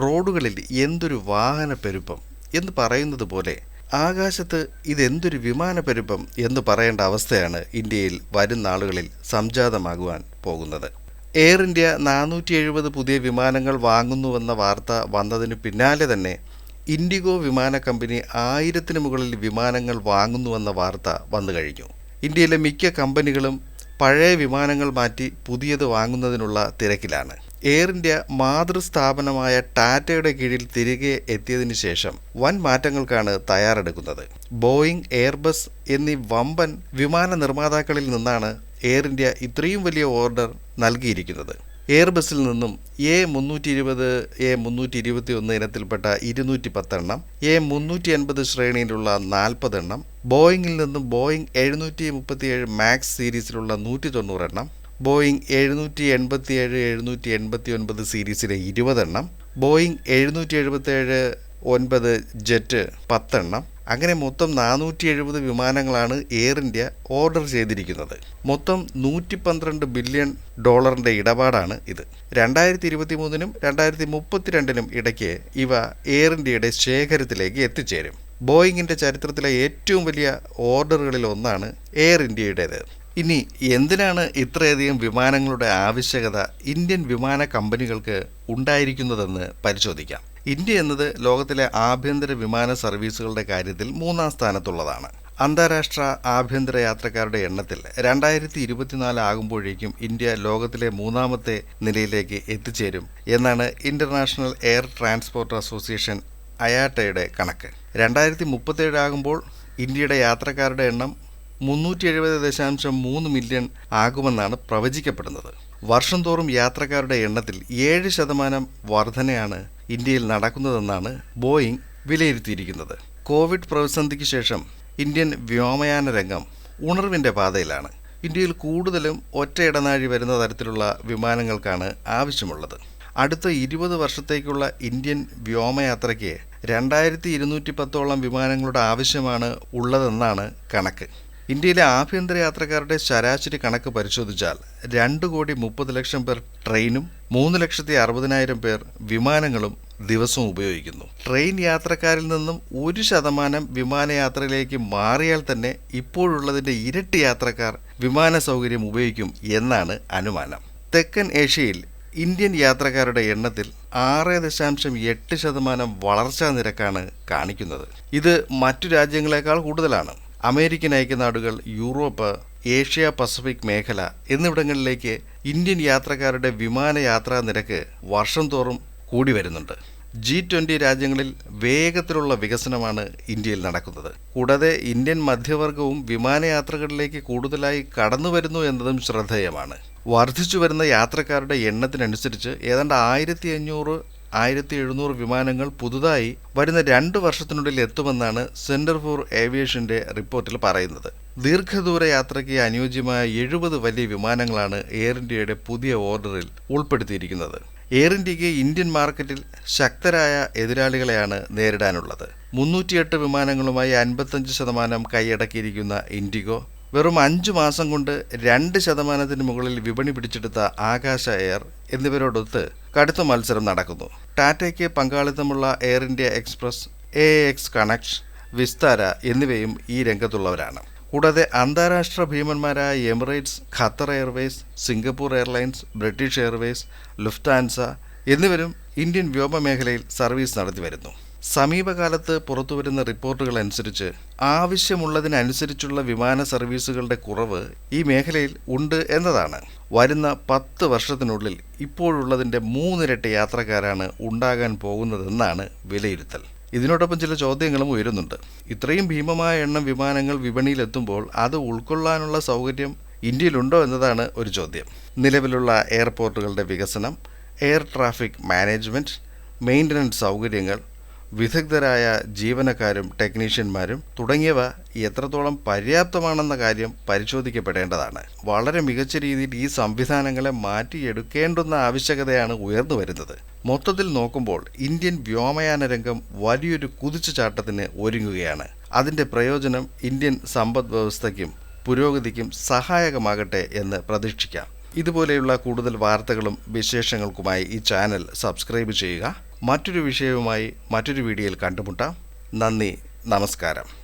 റോഡുകളിൽ എന്തൊരു വാഹനപ്പെരുപ്പം എന്ന് പറയുന്നത് പോലെ ആകാശത്ത് ഇതെന്തൊരു വിമാനപ്പെരുപ്പം എന്ന് പറയേണ്ട അവസ്ഥയാണ് ഇന്ത്യയിൽ വരും നാളുകളിൽ സംജാതമാകുവാൻ പോകുന്നത്. എയർ ഇന്ത്യ 470 പുതിയ വിമാനങ്ങൾ വാങ്ങുന്നുവെന്ന വാർത്ത വന്നതിന് പിന്നാലെ തന്നെ ഇൻഡിഗോ വിമാന കമ്പനി 1000-ന് മുകളിൽ വിമാനങ്ങൾ വാങ്ങുന്നുവെന്ന വാർത്ത വന്നു കഴിഞ്ഞു. ഇന്ത്യയിലെ മിക്ക കമ്പനികളും പഴയ വിമാനങ്ങൾ മാറ്റി പുതിയത് വാങ്ങുന്നതിനുള്ള തിരക്കിലാണ്. എയർ ഇന്ത്യ മാതൃസ്ഥാപനമായ ടാറ്റയുടെ കീഴിൽ തിരികെ എത്തിയതിനു ശേഷം വൻ മാറ്റങ്ങൾക്കാണ് തയ്യാറെടുക്കുന്നത്. ബോയിങ്, എയർബസ് എന്നീ വമ്പൻ വിമാന നിർമ്മാതാക്കളിൽ നിന്നാണ് എയർ ഇന്ത്യ ഇത്രയും വലിയ ഓർഡർ നൽകിയിരിക്കുന്നത്. എയർബസിൽ നിന്നും A320, A321 ഇനത്തിൽപ്പെട്ട 210 എണ്ണം, A350 ശ്രേണിയിലുള്ള 40 എണ്ണം, ബോയിങ്ങിൽ നിന്നും ബോയിങ് 737 മാക്സ് സീരീസിലുള്ള 190 എണ്ണം, ബോയിങ് 787, 789 സീരീസിലെ 20 എണ്ണം, ബോയിങ് 777-9 ജെറ്റ് 10 എണ്ണം, അങ്ങനെ മൊത്തം 470 വിമാനങ്ങളാണ് എയർ ഇന്ത്യ ഓർഡർ ചെയ്തിരിക്കുന്നത്. മൊത്തം $112 ബില്യൺ ഇടപാടാണ് ഇത്. 2023-നും 2032-നും ഇടയ്ക്ക് ഇവ എയർ ഇന്ത്യയുടെ ശേഖരത്തിലേക്ക് എത്തിച്ചേരും. ബോയിങ്ങിൻ്റെ ചരിത്രത്തിലെ ഏറ്റവും വലിയ ഓർഡറുകളിൽ ഒന്നാണ് എയർ ഇന്ത്യയുടേത്. ഇനി എന്തിനാണ് ഇത്രയധികം വിമാനങ്ങളുടെ ആവശ്യകത ഇന്ത്യൻ വിമാന കമ്പനികൾക്ക് ഉണ്ടായിരിക്കുന്നതെന്ന് പരിശോധിക്കാം. ഇന്ത്യ എന്നത് ലോകത്തിലെ ആഭ്യന്തര വിമാന സർവീസുകളുടെ കാര്യത്തിൽ 3-ാം സ്ഥാനത്തുള്ളതാണ്. അന്താരാഷ്ട്ര ആഭ്യന്തര യാത്രക്കാരുടെ എണ്ണത്തിൽ 2024 ആകുമ്പോഴേക്കും ഇന്ത്യ ലോകത്തിലെ 3-ാമത്തെ നിലയിലേക്ക് എത്തിച്ചേരും എന്നാണ് ഇന്റർനാഷണൽ എയർ ട്രാൻസ്പോർട്ട് അസോസിയേഷൻ അയാട്ടയുടെ കണക്ക്. 2037 ആകുമ്പോൾ ഇന്ത്യയുടെ യാത്രക്കാരുടെ എണ്ണം 370.3 മില്യൺ ആകുമെന്നാണ് പ്രവചിക്കപ്പെടുന്നത്. വർഷം തോറും യാത്രക്കാരുടെ എണ്ണത്തിൽ 7% വർധനയാണ് ഇന്ത്യയിൽ നടക്കുന്നതെന്നാണ് ബോയിങ് വിലയിരുത്തിയിരിക്കുന്നത്. കോവിഡ് പ്രതിസന്ധിക്ക് ശേഷം ഇന്ത്യൻ വ്യോമയാന രംഗം ഉണർവിൻ്റെ പാതയിലാണ്. ഇന്ത്യയിൽ കൂടുതലും ഒറ്റ ഇടനാഴി വരുന്ന തരത്തിലുള്ള വിമാനങ്ങൾക്കാണ് ആവശ്യമുള്ളത്. അടുത്ത 20 വർഷത്തേക്കുള്ള ഇന്ത്യൻ വ്യോമയാത്രയ്ക്ക് 2210 വിമാനങ്ങളുടെ ആവശ്യമാണ് ഉള്ളതെന്നാണ് കണക്ക്. ഇന്ത്യയിലെ ആഭ്യന്തര യാത്രക്കാരുടെ ശരാശരി കണക്ക് പരിശോധിച്ചാൽ 2,30,00,000 പേർ ട്രെയിനും 3,60,000 പേർ വിമാനങ്ങളും ദിവസവും ഉപയോഗിക്കുന്നു. ട്രെയിൻ യാത്രക്കാരിൽ നിന്നും 1% വിമാനയാത്രയിലേക്ക് മാറിയാൽ തന്നെ ഇപ്പോഴുള്ളതിൻ്റെ ഇരട്ടി യാത്രക്കാർ വിമാന സൗകര്യം ഉപയോഗിക്കും എന്നാണ് അനുമാനം. തെക്കൻ ഏഷ്യയിൽ ഇന്ത്യൻ യാത്രക്കാരുടെ എണ്ണത്തിൽ 6.8% വളർച്ചാ നിരക്കാണ് കാണിക്കുന്നത്. ഇത് മറ്റു രാജ്യങ്ങളെക്കാൾ കൂടുതലാണ്. അമേരിക്കൻ ഐക്യനാടുകൾ, യൂറോപ്പ്, ഏഷ്യ പസഫിക് മേഖല എന്നിവിടങ്ങളിലേക്ക് ഇന്ത്യൻ യാത്രക്കാരുടെ വിമാനയാത്രാ നിരക്ക് വർഷം തോറും കൂടി വരുന്നുണ്ട്. G20 രാജ്യങ്ങളിൽ വേഗത്തിലുള്ള വികസനമാണ് ഇന്ത്യയിൽ നടക്കുന്നത്. കൂടാതെ ഇന്ത്യൻ മധ്യവർഗവും വിമാനയാത്രകളിലേക്ക് കൂടുതലായി കടന്നു വരുന്നു എന്നതും ശ്രദ്ധേയമാണ്. വർദ്ധിച്ചു വരുന്ന യാത്രക്കാരുടെ എണ്ണത്തിനനുസരിച്ച് ഏതാണ്ട് 1500-1700 വിമാനങ്ങൾ പുതുതായി വരുന്ന 2 വർഷത്തിനുള്ളിൽ എത്തുമെന്നാണ് സെന്റർ ഫോർ ഏവിയേഷന്റെ റിപ്പോർട്ടിൽ പറയുന്നത്. ദീർഘദൂര യാത്രയ്ക്ക് അനുയോജ്യമായ 70 വലിയ വിമാനങ്ങളാണ് എയർ ഇന്ത്യയുടെ പുതിയ ഓർഡറിൽ ഉൾപ്പെടുത്തിയിരിക്കുന്നത്. എയർ ഇന്ത്യക്ക് ഇന്ത്യൻ മാർക്കറ്റിൽ ശക്തരായ എതിരാളികളെയാണ് നേരിടാനുള്ളത്. 308 വിമാനങ്ങളുമായി 55% കൈയടക്കിയിരിക്കുന്ന ഇൻഡിഗോ, വെറും 5 മാസം കൊണ്ട് 2% മുകളിൽ വിപണി പിടിച്ചെടുത്ത ആകാശ എയർ എന്നിവരോടൊത്ത് കടുത്ത മത്സരം നടക്കുന്നു. ടാറ്റയ്ക്ക് പങ്കാളിത്തമുള്ള Air India Express, AX Connect, Vistara എന്നിവയും ഈ രംഗത്തുള്ളവരാണ്. കൂടാതെ അന്താരാഷ്ട്ര ഭീമന്മാരായ Emirates, Qatar Airways, Singapore Airlines, British Airways, Lufthansa എന്നിവരും ഇന്ത്യൻ വ്യോമമേഖലയിൽ സർവീസ് നടത്തി വരുന്നു. സമീപകാലത്ത് പുറത്തുവരുന്ന റിപ്പോർട്ടുകൾ അനുസരിച്ച് ആവശ്യമുള്ളതിനനുസരിച്ചുള്ള വിമാന സർവീസുകളുടെ കുറവ് ഈ മേഖലയിൽ ഉണ്ട് എന്നതാണ്. വരുന്ന 10 വർഷത്തിനുള്ളിൽ ഇപ്പോഴുള്ളതിൻ്റെ 3 ഇരട്ടി യാത്രക്കാരാണ് ഉണ്ടാകാൻ പോകുന്നതെന്നാണ് വിലയിരുത്തൽ. ഇതിനോടൊപ്പം ചില ചോദ്യങ്ങളും ഉയരുന്നുണ്ട്. ഇത്രയും ഭീമമായ എണ്ണം വിമാനങ്ങൾ വിപണിയിലെത്തുമ്പോൾ അത് ഉൾക്കൊള്ളാനുള്ള സൗകര്യം ഇന്ത്യയിലുണ്ടോ എന്നതാണ് ഒരു ചോദ്യം. നിലവിലുള്ള എയർപോർട്ടുകളുടെ വികസനം, എയർ ട്രാഫിക് മാനേജ്മെൻറ്റ്, മെയിൻ്റനൻസ് സൗകര്യങ്ങൾ, വിദഗ്ധരായ ജീവനക്കാരും ടെക്നീഷ്യന്മാരും തുടങ്ങിയവ എത്രത്തോളം പര്യാപ്തമാണെന്ന കാര്യം പരിശോധിക്കപ്പെടേണ്ടതാണ്. വളരെ മികച്ച രീതിയിൽ ഈ സംവിധാനങ്ങളെ മാറ്റിയെടുക്കേണ്ടുന്ന ആവശ്യകതയാണ് ഉയർന്നു വരുന്നത്. മൊത്തത്തിൽ നോക്കുമ്പോൾ ഇന്ത്യൻ വ്യോമയാന രംഗം വലിയൊരു കുതിച്ചുചാട്ടത്തിന് ഒരുങ്ങുകയാണ്. അതിൻ്റെ പ്രയോജനം ഇന്ത്യൻ സമ്പദ് വ്യവസ്ഥയ്ക്കും പുരോഗതിക്കും സഹായകമാകട്ടെ എന്ന് പ്രതീക്ഷിക്കാം. ഇതുപോലെയുള്ള കൂടുതൽ വാർത്തകളും വിശേഷങ്ങൾക്കുമായി ഈ ചാനൽ സബ്സ്ക്രൈബ് ചെയ്യുക. മറ്റൊരു വിഷയവുമായി മറ്റൊരു വീഡിയോയിൽ കണ്ടുമുട്ടാം. നന്ദി, നമസ്കാരം.